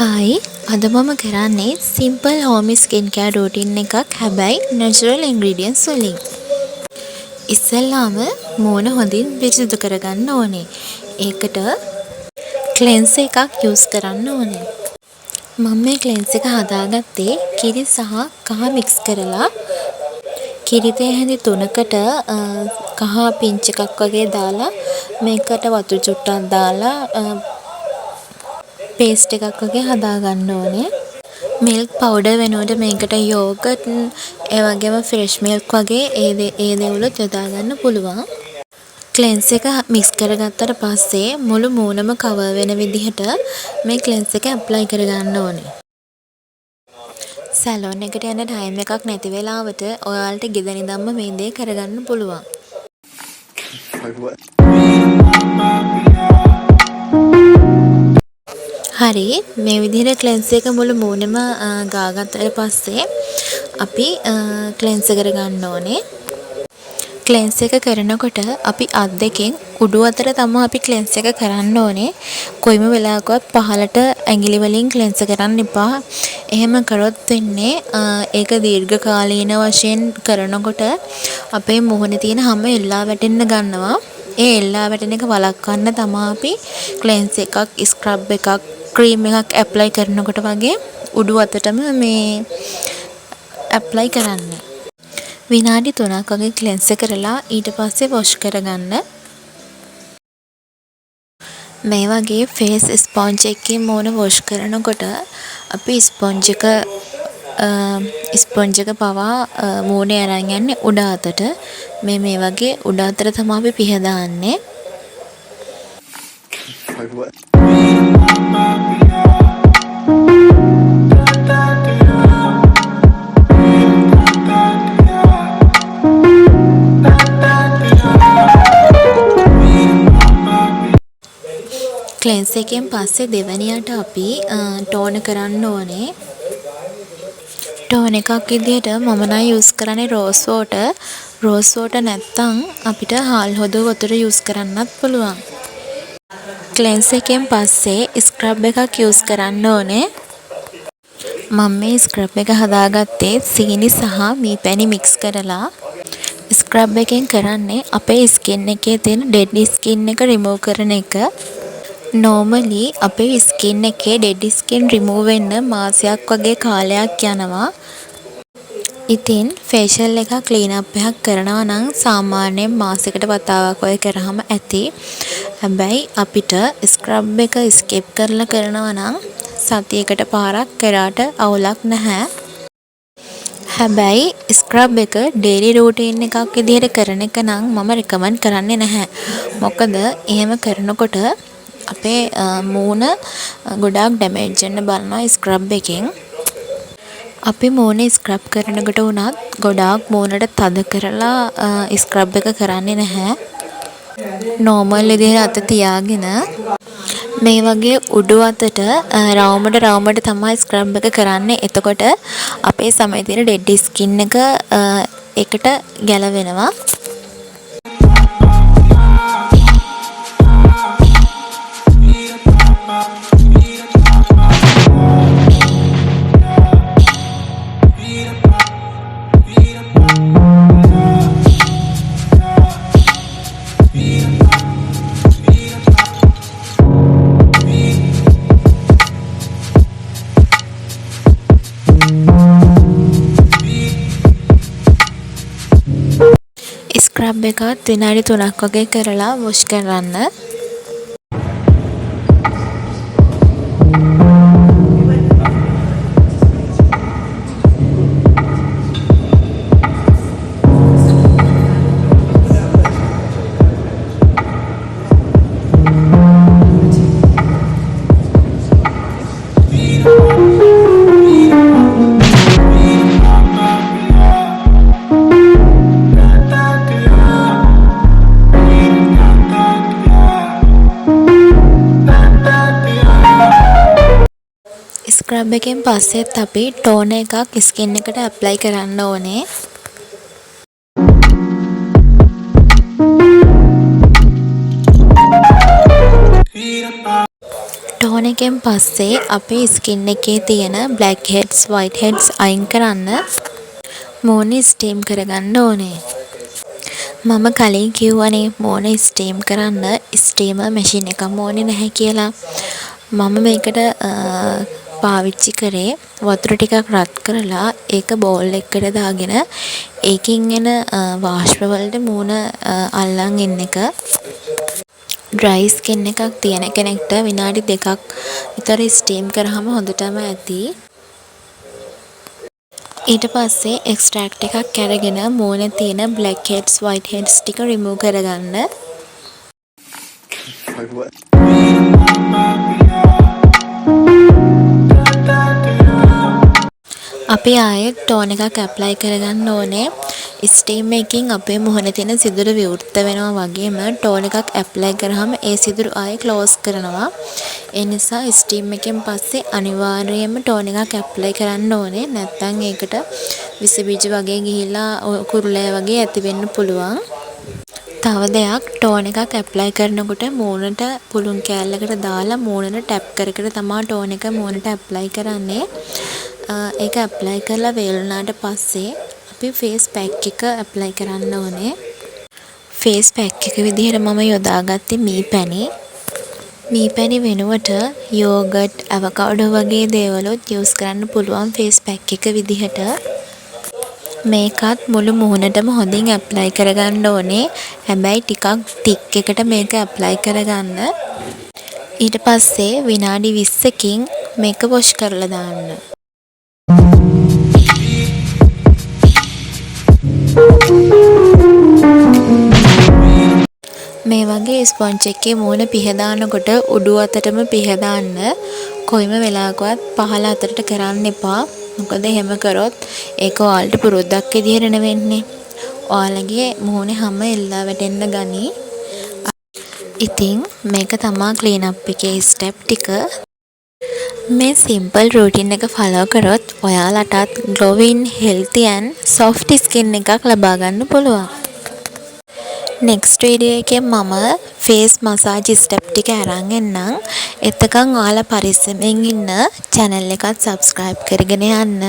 Hi අද මම කරන්නේ simple home skin care routine එකක් හැබැයි නැචරල් ඉන්ග්‍රීඩියන්ට්ස් වලින්. ඉස්සෙල්ලාම මූණ හොඳින් පිරිසිදු කරගන්න ඕනේ. ඒකට ක්ලෙන්ස් එකක් යූස් කරන්න ඕනේ. මම මේ ක්ලෙන්ස් එක හදාගත්තේ කිරි සහ කහ මික්ස් කරලා කිරිතේ හැඳි 3කට කහ පිංච් එකක් වගේ දාලා මේකට වතුර චුට්ටක් දාලා පේස්ට් එකක් වගේ හදාගන්න ඕනේ. මිල්ක් පවුඩර් වෙනුවට මේකට යෝගට් ඒ වගේම ෆ්‍රෙෂ් මිල්ක් වගේ ඒ දේවලුත් යොදා ගන්න පුළුවන්. ක්ලෙන්ස් එක මික්ස් කරගත්තට පස්සේ මුළු මූණම කවර් වෙන විදිහට මේ ක්ලෙන්ස් එක ඇප්ලයි කරගන්න ඕනේ. සැලොන් එකට යන ටයිම් එකක් නැති වෙලාවට ඔයාලට ගෙදර ඉඳන්ම මේ දේ කරගන්න පුළුවන්. හරි මේ විදිහට ක්ලෙන්ස් එක මුළු මූණෙම ගාගත්තට පස්සේ අපි ක්ලෙන්ස් කරගන්න ඕනේ. ක්ලෙන්ස් එක කරනකොට අපි අත් දෙකෙන් උඩු අතට තමයි අපි ක්ලෙන්ස් එක කරන්න ඕනේ. කොයිම වෙලාවකවත් පහළට ඇඟිලි වලින් ක්ලෙන්ස් කරන්න එපා. එහෙම කරොත් වෙන්නේ ඒක දීර්ඝ කාලීන වශයෙන් කරනකොට අපේ මුහුණේ තියෙන හැම එල්ලා වැටෙන්න ගන්නවා. ඒ එල්ලා වැටෙන එක වළක්වන්න තමයි අපි ක්ලෙන්ස් එකක්, ස්ක්‍රබ් එකක්, ක්‍රීම් එකක් ඇප්ලයි කරනකොට වගේ උඩු අතටම මේ ඇප්ලයි කරන්න. විනාඩි 3ක් වගේ ක්ලෙන්ස් කරලා ඊට පස්සේ වොෂ් කරගන්න. මේ වගේ ෆේස් ස්පොන්ජ් එකකින් මූණ වොෂ් කරනකොට අපි ස්පොන්ජ් එක පවා මූණේ අරන් යන්නේ උඩ අතට. මේ වගේ උඩ අතට තමයි අපි පිහ දාන්නේ. ක්ලෙන්ස් එකෙන් පස්සේ දෙවැනියට අපි ටෝන කරන්න ඕනේ. ටෝන එකක් විදිහට මම නම් යූස් කරන්නේ රෝස් වෝටර්. රෝස් වෝටර් නැත්තම් අපිට හාල් හොදු වතුර යූස් කරන්නත් පුළුවන්. ක්ලෙන්ස් එකෙන් පස්සේ ස්ක්‍රබ් එකක් යූස් කරන්න ඕනේ. මම මේ ස්ක්‍රබ් එක හදාගත්තේ සීනි සහ මී පැණි මික්ස් කරලා. ස්ක්‍රබ් එකෙන් කරන්නේ අපේ ස්කින් එකේ තියෙන ඩෙඩ් ස්කින් එක රිමූව් කරන එක. නෝමලි අපේ ස්කින් එකේ ඩෙඩ් ස්කින් රිමූව් වෙන්න මාසයක් වගේ කාලයක් යනවා. ඉතින් ෆේෂියල් එකක් ක්ලීන් අප් එකක් කරනවා නම් සාමාන්‍යයෙන් මාසෙකට වතාවක් ඔය කරාම ඇති. හැබැයි අපිට ස්ක්‍රබ් එක ස්කිප් කරලා කරනවා නම් සතියකට පාරක් කරාට අවුලක් නැහැ. හැබැයි ස්ක්‍රබ් එක ඩේලි රූටින් එකක් විදිහට කරන එක නම් මම රෙකමන්ඩ් කරන්නේ නැහැ. මොකද එහෙම කරනකොට අපේ මූණ ගොඩාක් ඩැමේජ් වෙන්න බලනවා ස්ක්‍රබ් එකෙන්. අපි මූණ ස්ක්‍රබ් කරනකොට උනත් ගොඩාක් මූණට තද කරලා ස්ක්‍රබ් එක කරන්නේ නැහැ. නෝමල් විදිහට අත තියාගෙන මේ වගේ උඩු අතට රවුමට තමයි ස්ක්‍රබ් එක කරන්නේ. එතකොට අපේ සමේ තියෙන ඩෙඩ් ස්කින් එක එකට ගැලවෙනවා. ස්ක්‍රබ් එකත් විනාඩි 3ක් වගේ කරලා වොෂ් කරන්න. ස්ක්‍රබ් එකෙන් පස්සෙත් අපි ටෝන එකක් ස්කින් එකට ඇප්ලයි කරන්න ඕනේ. ටෝන එකෙන් පස්සේ අපේ ස්කින් එකේ තියෙන black heads white heads අයින් කරන්න මූණ ස්ටීම් කරගන්න ඕනේ. මම කලින් කිව්වනේ මූණ ස්ටීම් කරන්න ස්ටීමර් මැෂින් එකක් ඕනේ නැහැ කියලා. මම මේකට පාවිච්චි කරේ වතුර ටිකක් රත් කරලා ඒක බෝල් එකකට දාගෙන ඒකින් එන වාෂ්ප වලට මූණ අල්ලන් ඉන්න එක. ඩ්‍රයි ස්කින් එකක් තියෙන කෙනෙක්ට විනාඩි 2ක් විතර ස්ටීම් කරාම හොඳටම ඇති. ඊට පස්සේ එක්ස්ට්‍රැක්ට් එකක් අරගෙන මූණේ තියෙන black heads white heads ටික remove කරගන්න. අපි ආයෙත් ටෝන් එකක් ඇප්ලයි කරගන්න ඕනේ. ස්ටීම් එකකින් අපේ මුහුණේ තියෙන සිදුරු විවෘත වෙනවා වගේම ටෝන් එකක් ඇප්ලයි කරාම ඒ සිදුරු ආයෙ ක්ලෝස් කරනවා. ඒ නිසා ස්ටීම් එකෙන් පස්සේ අනිවාර්යයෙන්ම ටෝන් එකක් ඇප්ලයි කරන්න ඕනේ. නැත්නම් ඒකට විස බීජ වගේ ගිහිල්ලා කුරුලෑ වගේ ඇති වෙන්න පුළුවන්. තව දෙයක් ටෝන් එකක් ඇප්ලයි කරනකොට මූණට පුළුන් කෑල්ලකට දාලා මූණට ටැප් කර කර තමයි ටෝන් එක මූණට ඇප්ලයි කරන්නේ. ඒක ඇප්ලයි කරලා වේලුණාට පස්සේ අපි ෆේස් පැක් එක ඇප්ලයි කරන්න ඕනේ. ෆේස් පැක් එක විදිහට මම යොදාගත්තේ මී පැණි. මී පැණි වෙනුවට යෝගට්, අවකාඩෝ වගේ දේවලුත් යූස් කරන්න පුළුවන් ෆේස් පැක් එක විදිහට. මේකත් මුළු මුහුණටම හොඳින් ඇප්ලයි කරගන්න ඕනේ. හැබැයි ටිකක් තික් එකට මේක ඇප්ලයි කරගන්න. ඊට පස්සේ විනාඩි 20කින් මේක වොෂ් කරලා දාන්න. මේ වගේ ස්පොන්ජ් එකේ මූණ පිහදානකොට උඩු අතටම පිහදාන්න. කොයිම වෙලාවකවත් පහළ අතට කරන්න එපා. මොකද එහෙම කරොත් ඒක ඔයාලට පුරුද්දක් විදිහට නෙවෙන්නේ. ඔයාලගේ මූණේ හැම එල්ලා වැටෙන්න ගනී. ඉතින් මේක තමයි ක්ලීන් අප් එකේ ස්ටෙප් ටික. මේ සිම්පල් රූටින් එක ෆලෝ කරොත් ඔයාලටත් glowing healthy and soft skin එකක් ලබා ගන්න පුළුවන්. next video එකෙන් මම face massage step ටික අරන් එන්නම්. එතකන් ඔයාලා පරිස්සමෙන් ඉන්න channel එකත් subscribe කරගෙන යන්න.